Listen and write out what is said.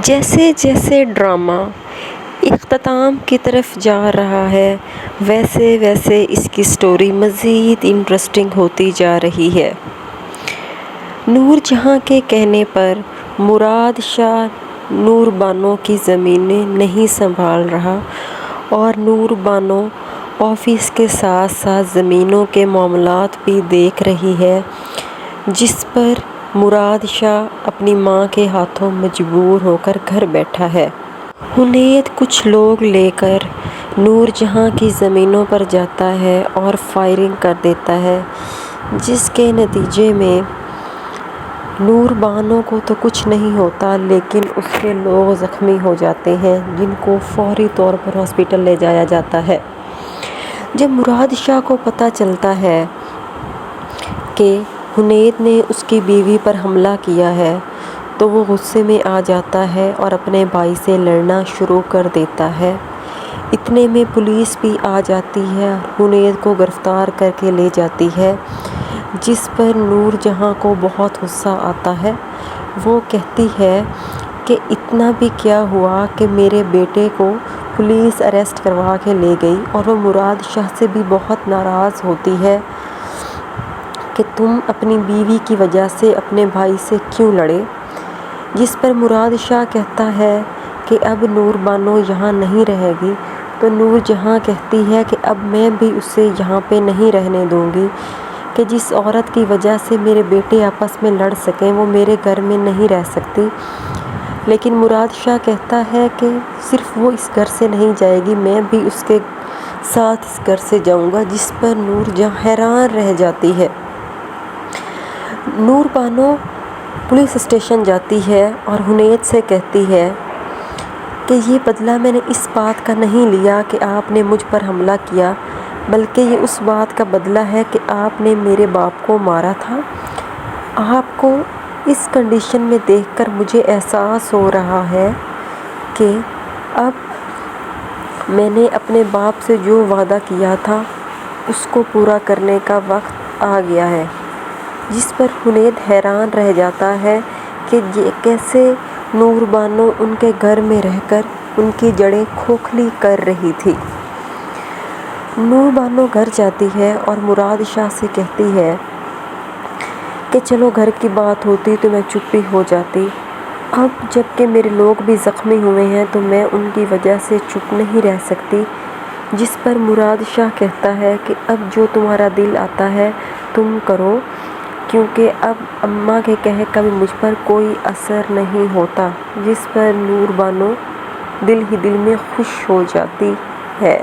جیسے جیسے ڈرامہ اختتام کی طرف جا رہا ہے ویسے ویسے اس کی سٹوری مزید انٹرسٹنگ ہوتی جا رہی ہے۔ نور جہاں کے کہنے پر مراد شاہ نور بانو کی زمینیں نہیں سنبھال رہا اور نور بانو آفس کے ساتھ ساتھ زمینوں کے معاملات بھی دیکھ رہی ہے، جس پر مراد شاہ اپنی ماں کے ہاتھوں مجبور ہو کر گھر بیٹھا ہے۔ حنید کچھ لوگ لے کر نور جہاں کی زمینوں پر جاتا ہے اور فائرنگ کر دیتا ہے، جس کے نتیجے میں نور بانو کو تو کچھ نہیں ہوتا لیکن اس کے لوگ زخمی ہو جاتے ہیں، جن کو فوری طور پر ہاسپٹل لے جایا جاتا ہے۔ جب مراد شاہ کو پتہ چلتا ہے کہ حنید نے اس کی بیوی پر حملہ کیا ہے تو وہ غصے میں آ جاتا ہے اور اپنے بھائی سے لڑنا شروع کر دیتا ہے۔ اتنے میں پولیس بھی آ جاتی ہے اور حنید کو گرفتار کر کے لے جاتی ہے، جس پر نور جہاں کو بہت غصہ آتا ہے۔ وہ کہتی ہے کہ اتنا بھی کیا ہوا کہ میرے بیٹے کو پولیس اریسٹ کروا کے لے گئی، اور وہ مراد شاہ سے بھی بہت ناراض ہوتی ہے کہ تم اپنی بیوی کی وجہ سے اپنے بھائی سے کیوں لڑے، جس پر مراد شاہ کہتا ہے کہ اب نور بانو یہاں نہیں رہے گی تو نور جہاں کہتی ہے کہ اب میں بھی اسے یہاں پہ نہیں رہنے دوں گی، کہ جس عورت کی وجہ سے میرے بیٹے آپس میں لڑ سکیں وہ میرے گھر میں نہیں رہ سکتی۔ لیکن مراد شاہ کہتا ہے کہ صرف وہ اس گھر سے نہیں جائے گی، میں بھی اس کے ساتھ اس گھر سے جاؤں گا، جس پر نور جہاں حیران رہ جاتی ہے۔ نور بانو پولیس اسٹیشن جاتی ہے اور حنید سے کہتی ہے کہ یہ بدلہ میں نے اس بات کا نہیں لیا کہ آپ نے مجھ پر حملہ کیا، بلکہ یہ اس بات کا بدلہ ہے کہ آپ نے میرے باپ کو مارا تھا۔ آپ کو اس کنڈیشن میں دیکھ کر مجھے احساس ہو رہا ہے کہ اب میں نے اپنے باپ سے جو وعدہ کیا تھا اس کو پورا کرنے کا وقت آ گیا ہے، جس پر حنید حیران رہ جاتا ہے کہ یہ کیسے نور بانو ان کے گھر میں رہ کر ان کی جڑیں کھوکھلی کر رہی تھی۔ نور بانو گھر جاتی ہے اور مراد شاہ سے کہتی ہے کہ چلو گھر کی بات ہوتی تو میں چپ ہی ہو جاتی، اب جب کہ میرے لوگ بھی زخمی ہوئے ہیں تو میں ان کی وجہ سے چپ نہیں رہ سکتی، جس پر مراد شاہ کہتا ہے کہ اب جو تمہارا دل آتا ہے تم کرو، کیونکہ اب اماں کے کہے کا بھی مجھ پر کوئی اثر نہیں ہوتا، جس پر نور بانو دل ہی دل میں خوش ہو جاتی ہے۔